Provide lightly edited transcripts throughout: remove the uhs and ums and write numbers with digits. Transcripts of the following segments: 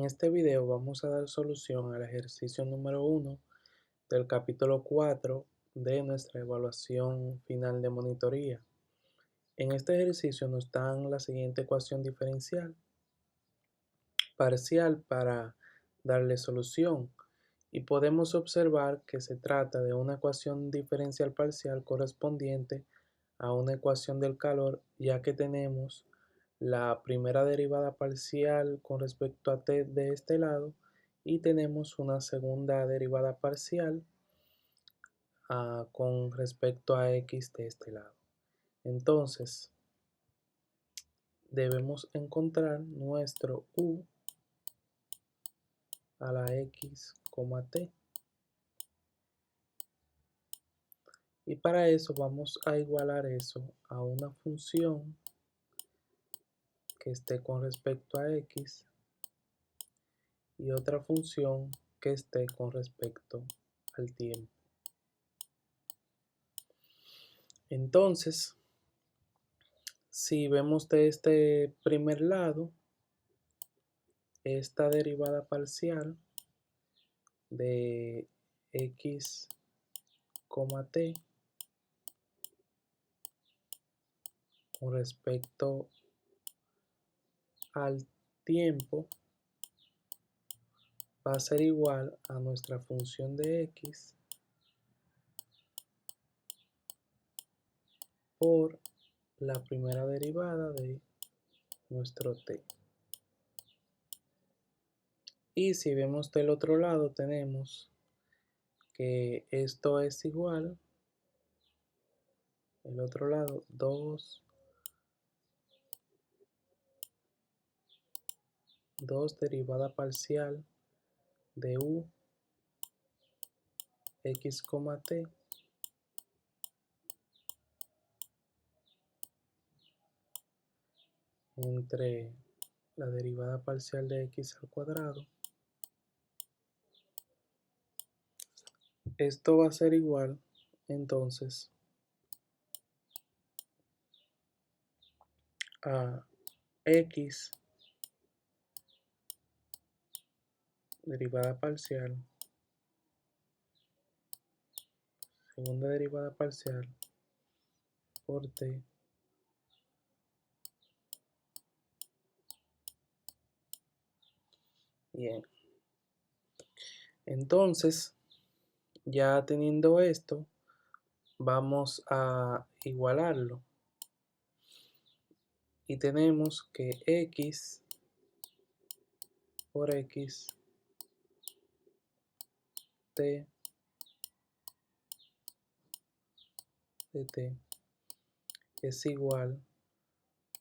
En este video vamos a dar solución al ejercicio número 1 del capítulo 4 de nuestra evaluación final de monitoría. En este ejercicio nos dan la siguiente ecuación diferencial parcial para darle solución y podemos observar que se trata de una ecuación diferencial parcial correspondiente a una ecuación del calor, ya que tenemos la primera derivada parcial con respecto a t de este lado y tenemos una segunda derivada parcial con respecto a x de este lado. Entonces, debemos encontrar nuestro u a la x, t. Y para eso vamos a igualar eso a una función que esté con respecto a x y otra función que esté con respecto al tiempo. Entonces, si vemos de este primer lado, esta derivada parcial de x, t con respecto al tiempo va a ser igual a nuestra función de x por la primera derivada de nuestro t. Y si vemos del otro lado, tenemos que esto es igual, el otro lado, 2 derivada parcial de u x, t entre la derivada parcial de x al cuadrado. Esto va a ser igual, entonces, a x derivada parcial, segunda derivada parcial por t bien. Entonces, ya teniendo esto, vamos a igualarlo. Y tenemos que x por x t de t es igual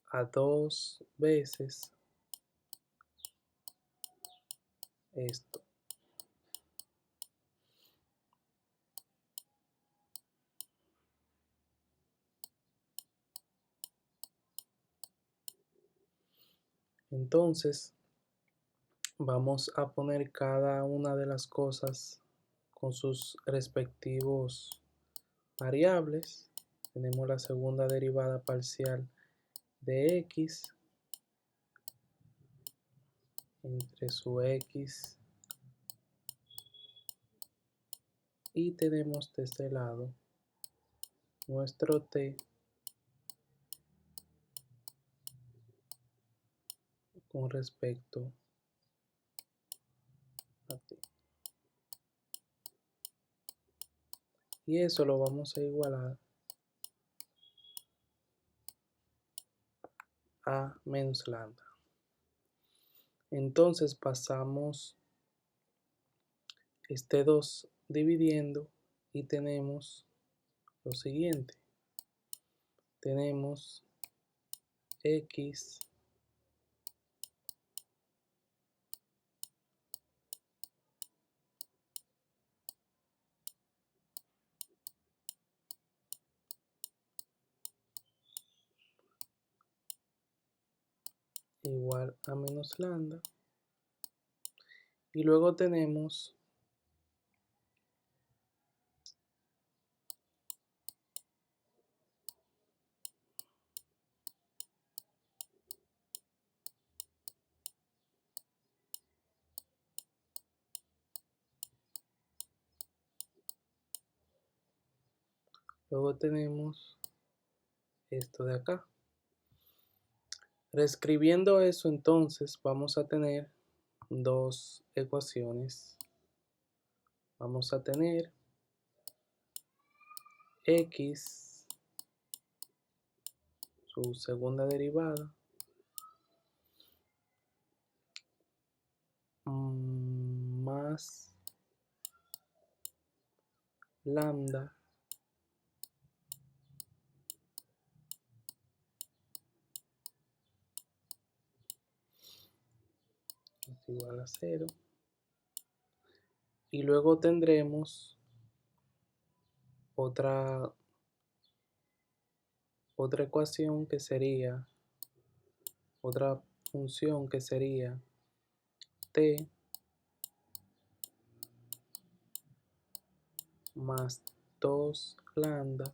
a 2 veces esto. Entonces, vamos a poner cada una de las cosas con sus respectivos variables. Tenemos la segunda derivada parcial de x entre su x y tenemos de este lado nuestro t con respecto a t. Y eso lo vamos a igualar a menos lambda. Entonces pasamos este 2 dividiendo y tenemos lo siguiente. Tenemos x igual a menos lambda. Y luego tenemos Luego tenemos esto de acá. Reescribiendo eso, entonces vamos a tener dos ecuaciones. Vamos a tener x, su segunda derivada, más lambda es igual a 0. Y luego tendremos otra ecuación que sería, otra función que sería t más 2 lambda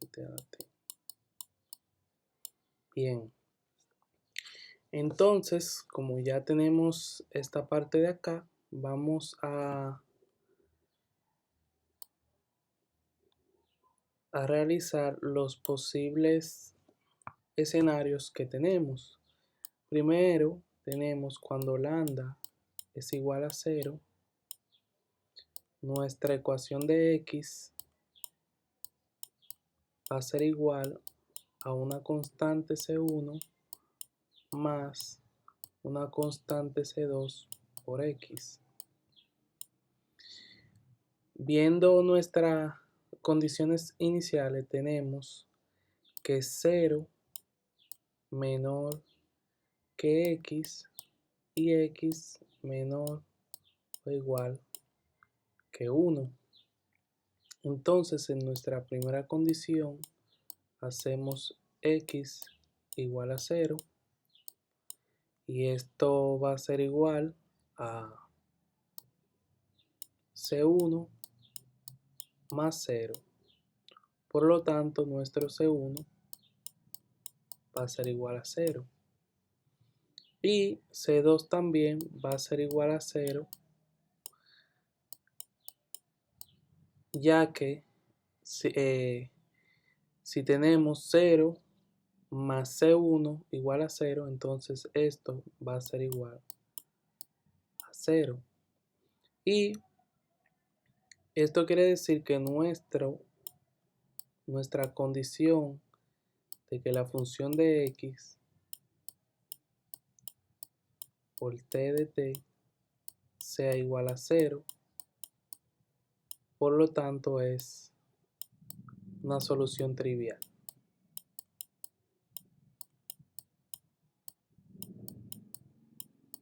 de t a la t. Bien, entonces como ya tenemos esta parte de acá, vamos a realizar los posibles escenarios que tenemos. Primero tenemos cuando lambda es igual a 0, nuestra ecuación de x va a ser igual a una constante C1 más una constante C2 por x. Viendo nuestras condiciones iniciales, tenemos que 0 menor que x y x menor o igual que 1. Entonces, en nuestra primera condición, hacemos x igual a 0 y esto va a ser igual a C1 más 0. Por lo tanto, nuestro C1 va a ser igual a 0. Y C2 también va a ser igual a 0, ya que si tenemos 0 más C1 igual a 0, entonces esto va a ser igual a 0. Y esto quiere decir que nuestra condición de que la función de x por t de t sea igual a 0, por lo tanto es una solución trivial.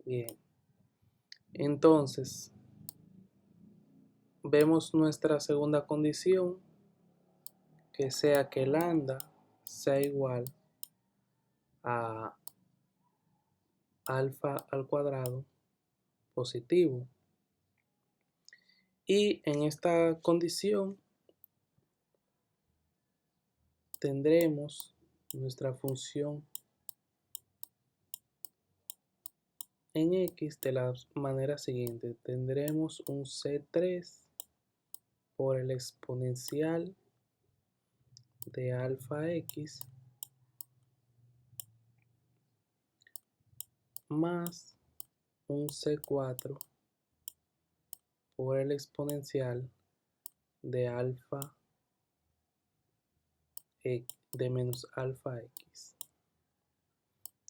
Bien, entonces vemos nuestra segunda condición, que sea que lambda sea igual a alfa al cuadrado positivo. Y en esta condición tendremos nuestra función en x de la manera siguiente. Tendremos un C3 por el exponencial de alfa x más un C4 por el exponencial de alfa de menos alfa x.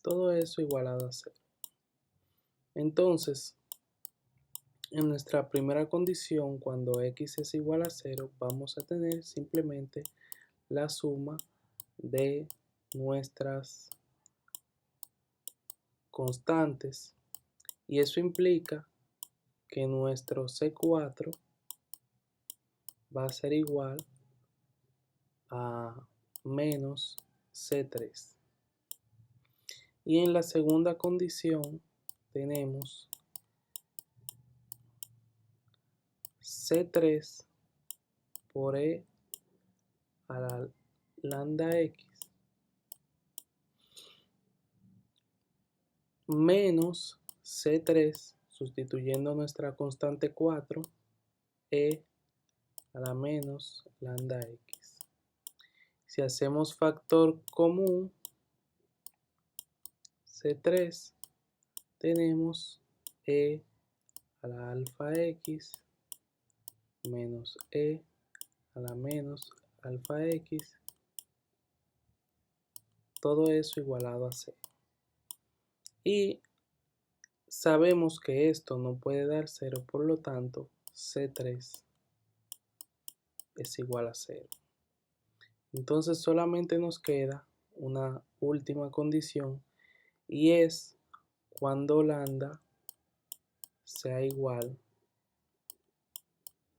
Todo eso igualado a 0. Entonces, en nuestra primera condición, cuando x es igual a 0, vamos a tener simplemente la suma de nuestras constantes. Y eso implica que nuestro C4 va a ser igual a menos C3. Y en la segunda condición tenemos C3 por E a la lambda X menos C3 sustituyendo nuestra constante 4, e a la menos lambda x. Si hacemos factor común, C3, tenemos e a la alfa x menos e a la menos alfa x, todo eso igualado a 0. Y sabemos que esto no puede dar 0, por lo tanto C3 es igual a 0. Entonces solamente nos queda una última condición, y es cuando lambda sea igual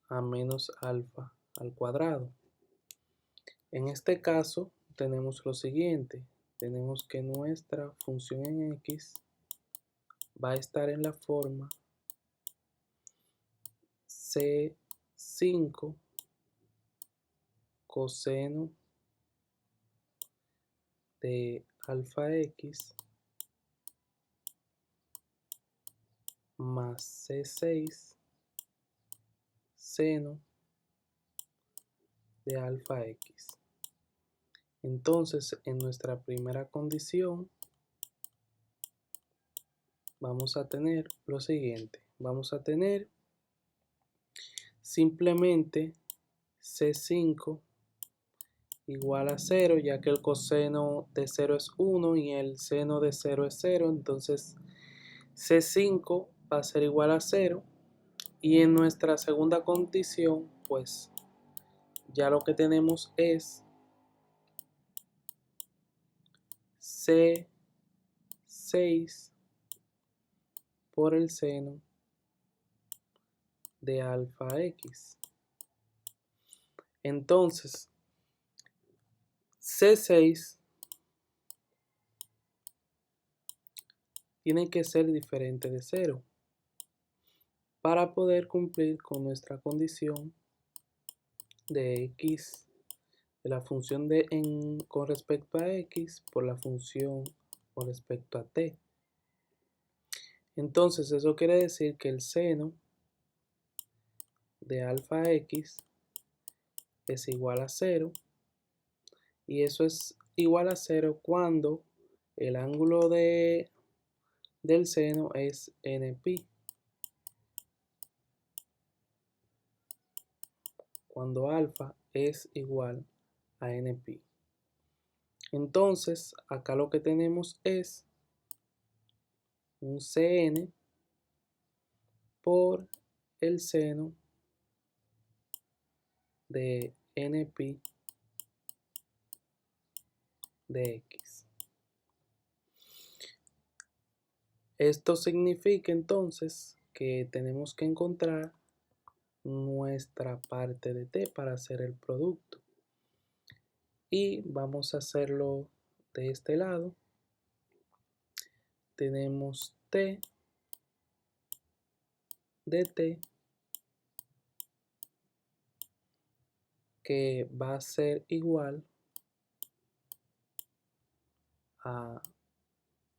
a menos alfa al cuadrado. En este caso tenemos lo siguiente: tenemos que nuestra función en x va a estar en la forma C5 coseno de alfa x más C6 seno de alfa x. Entonces, en nuestra primera condición vamos a tener lo siguiente: vamos a tener simplemente C5 igual a 0, ya que el coseno de 0 es 1 y el seno de 0 es 0, entonces C5 va a ser igual a 0. Y en nuestra segunda condición, pues ya lo que tenemos es C6 por el seno de alfa x. Entonces, C6 tiene que ser diferente de 0 para poder cumplir con nuestra condición de x, de la función con respecto a x por la función con respecto a t. Entonces eso quiere decir que el seno de alfa x es igual a 0, y eso es igual a 0 cuando el ángulo del seno es nπ. Cuando alfa es igual a nπ. Entonces, acá lo que tenemos es un Cn por el seno de nπ de x. Esto significa entonces que tenemos que encontrar nuestra parte de t para hacer el producto. Y vamos a hacerlo de este lado. Tenemos t de t que va a ser igual a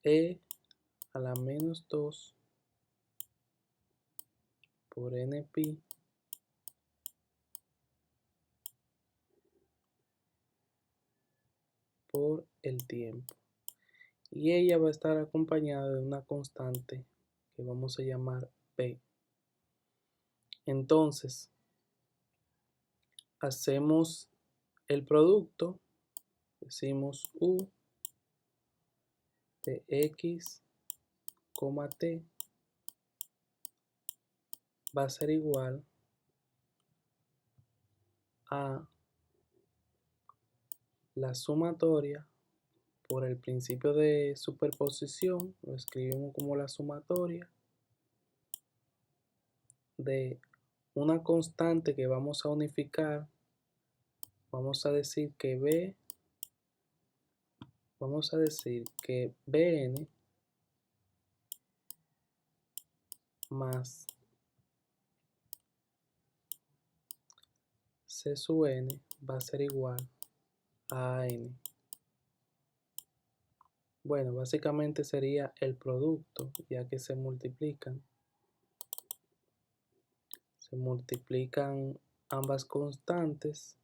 e a la menos 2 por nπ por el tiempo. Y ella va a estar acompañada de una constante que vamos a llamar p. Entonces, hacemos el producto, decimos u de x, t va a ser igual a la sumatoria por el principio de superposición, lo escribimos como la sumatoria de una constante que vamos a unificar. Vamos a decir que Bn más C sub n va a ser igual a n. Bueno, básicamente sería el producto, ya que se multiplican. se multiplican ambas constantes,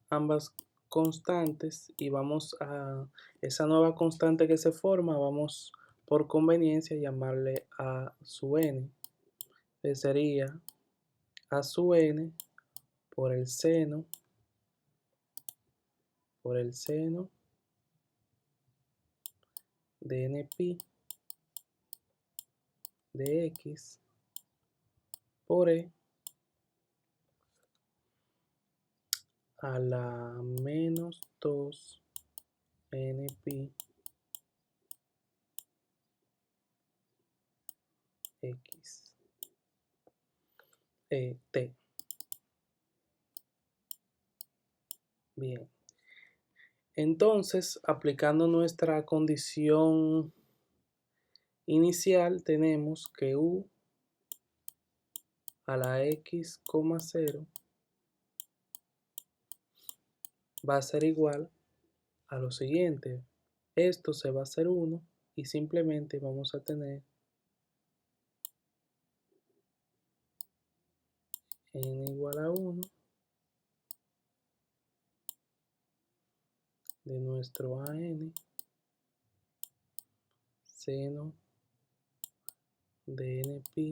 ambas constantes y vamos a esa nueva constante que se forma, vamos por conveniencia a llamarle a sub n, que sería a sub n por el seno de npi de x por e a la menos 2 npi x t. Bien, entonces aplicando nuestra condición inicial tenemos que u a la x, 0 va a ser igual a lo siguiente. Esto se va a hacer 1 y simplemente vamos a tener n igual a 1 de nuestro an seno de npi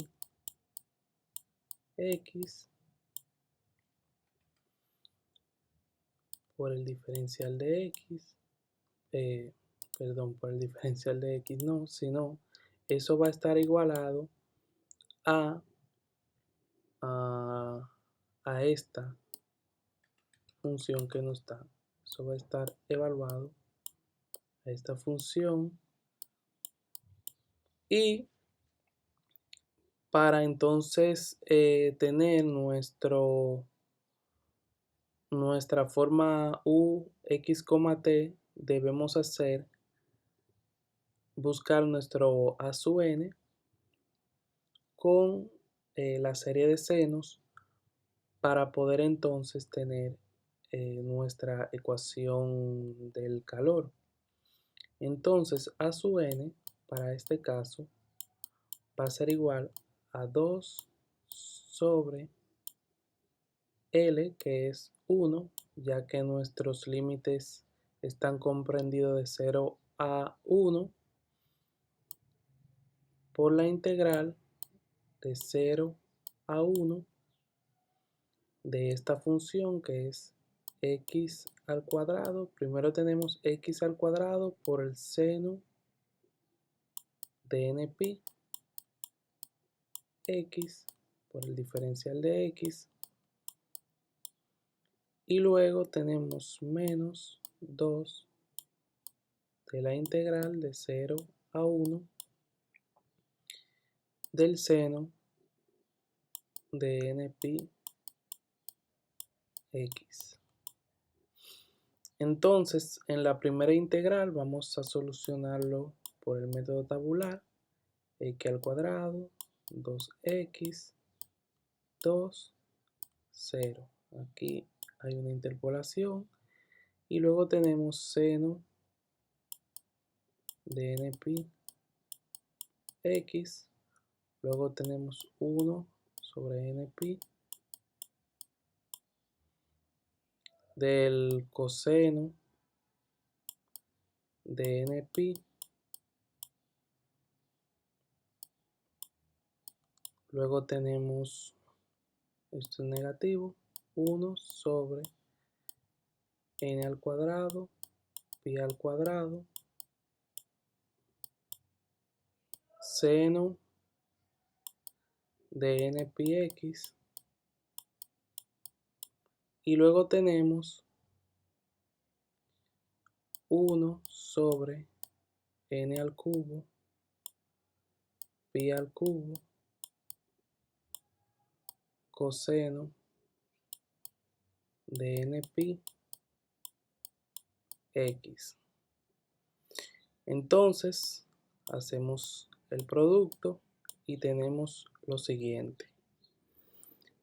x por el diferencial de x, por el diferencial de x no, sino eso va a estar igualado a, a esta función que nos da. Eso va a estar evaluado a esta función y para entonces tener nuestra forma u, x, t, debemos buscar nuestro a sub n con la serie de senos para poder entonces tener nuestra ecuación del calor. Entonces a sub n para este caso va a ser igual a 2 sobre L, que es 1, ya que nuestros límites están comprendidos de 0 a 1, por la integral de 0 a 1 de esta función que es x al cuadrado. Primero tenemos x al cuadrado por el seno de npi x por el diferencial de x y luego tenemos menos 2 de la integral de 0 a 1 del seno de npi x. Entonces, en la primera integral vamos a solucionarlo por el método tabular, x al cuadrado, 2x, 2, 0. Aquí hay una interpolación y luego tenemos seno de npi x, luego tenemos 1 sobre npi del coseno de npi, luego tenemos, esto es negativo, 1 sobre n al cuadrado, pi al cuadrado, seno de npx y luego tenemos 1 sobre n al cubo, pi al cubo, coseno de npi x. Entonces hacemos el producto y tenemos lo siguiente.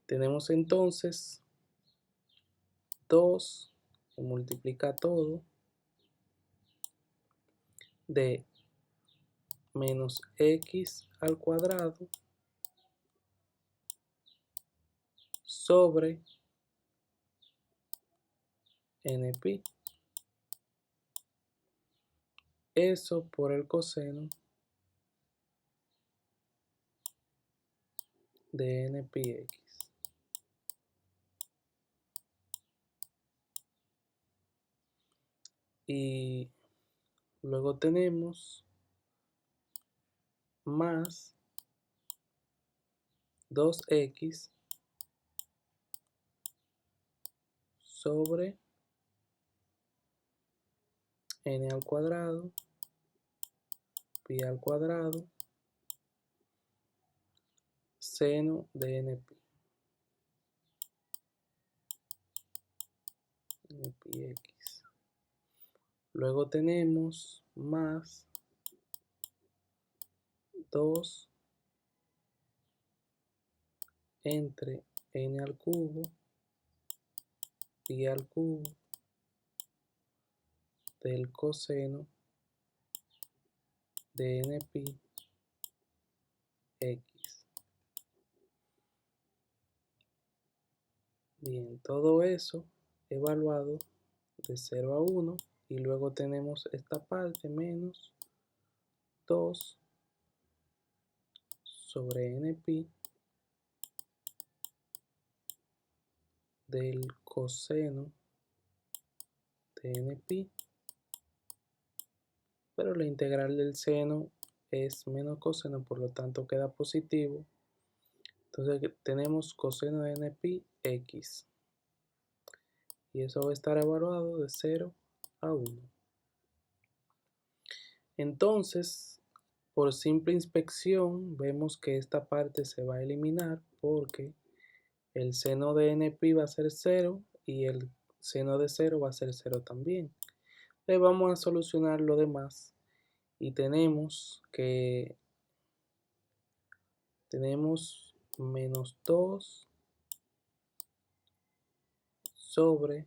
Tenemos entonces 2, se multiplica todo, de menos x al cuadrado sobre npi. Eso por el coseno de npx. Y luego tenemos más 2x sobre n al cuadrado pi al cuadrado seno de npx. Luego tenemos más 2 entre n al cubo pi al cubo del coseno de npx. Bien, todo eso evaluado de 0 a 1 y luego tenemos esta parte menos 2 sobre npi del coseno de npi, pero la integral del seno es menos coseno, por lo tanto queda positivo. Entonces tenemos coseno de npi x y eso va a estar evaluado de 0 a 1. Entonces, por simple inspección, vemos que esta parte se va a eliminar porque el seno de npi va a ser 0 y el seno de 0 va a ser 0 también. Entonces vamos a solucionar lo demás y tenemos menos 2 sobre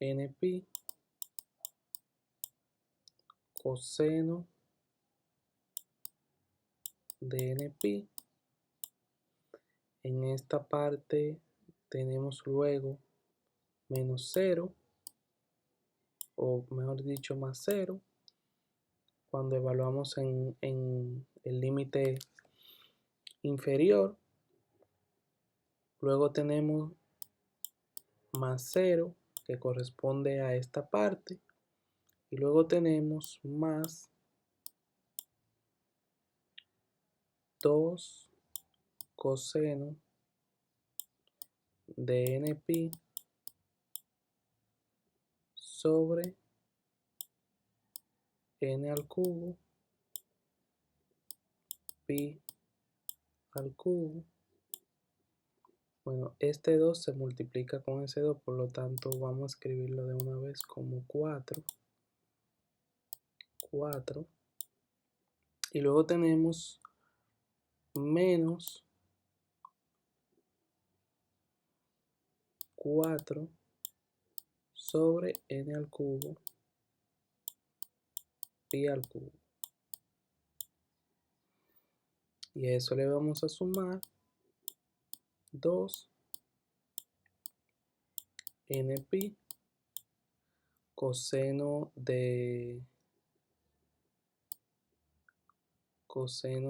npi coseno de npi. En esta parte tenemos luego menos 0, o mejor dicho más 0, cuando evaluamos en el límite inferior. Luego tenemos más 0 que corresponde a esta parte y luego tenemos más 2 coseno de npi sobre n al cubo pi al cubo. Bueno, este 2 se multiplica con ese 2, por lo tanto vamos a escribirlo de una vez como 4. Y luego tenemos menos 4 sobre n al cubo pi al cubo. Y a eso le vamos a sumar 2 npi coseno de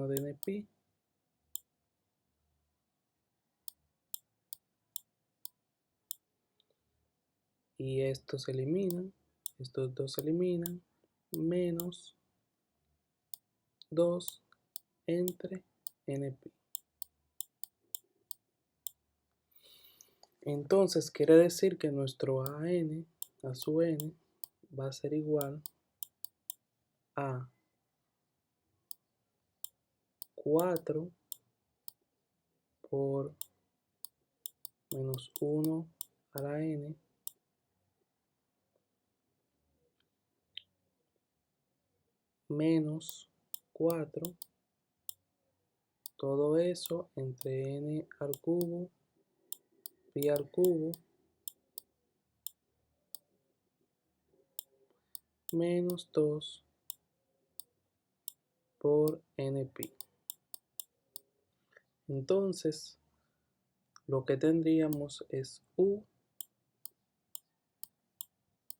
npi y estos se eliminan, estos dos se eliminan, menos 2 entre npi. Entonces quiere decir que nuestro an a su n va a ser igual a 4 por menos 1 a la n menos 4, todo eso entre n al cubo pi al cubo menos 2 por Np. Entonces, lo que tendríamos es U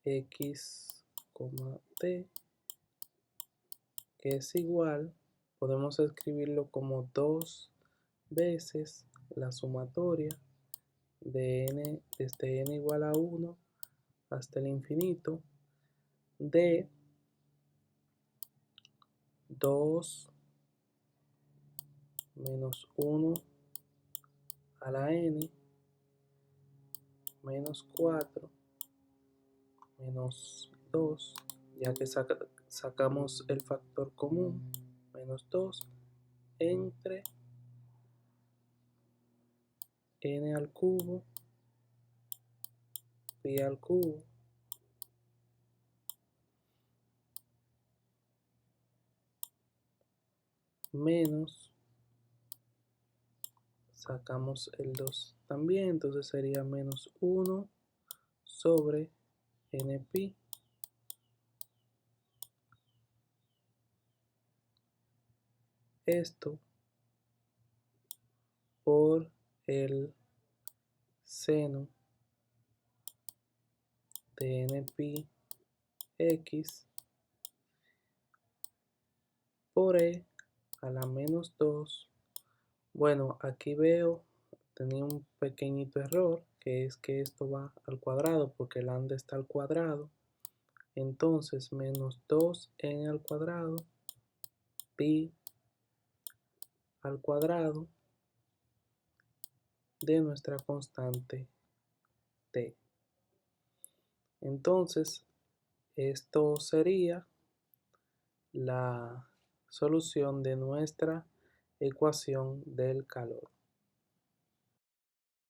x, t, que es igual, podemos escribirlo como 2 veces la sumatoria de n desde n igual a 1 hasta el infinito de 2 menos 1 a la n menos 4 menos 2, ya que sacamos el factor común, menos 2, entre n al cubo, pi al cubo, menos, sacamos el 2 también, entonces sería menos 1 sobre npi. Esto por el seno de npi x por e a la menos 2. Bueno, aquí veo, tenía un pequeñito error, que es que esto va al cuadrado, porque el lambda está al cuadrado. Entonces, menos 2n al cuadrado, pi al cuadrado de nuestra constante t. Entonces, esto sería la solución de nuestra ecuación del calor.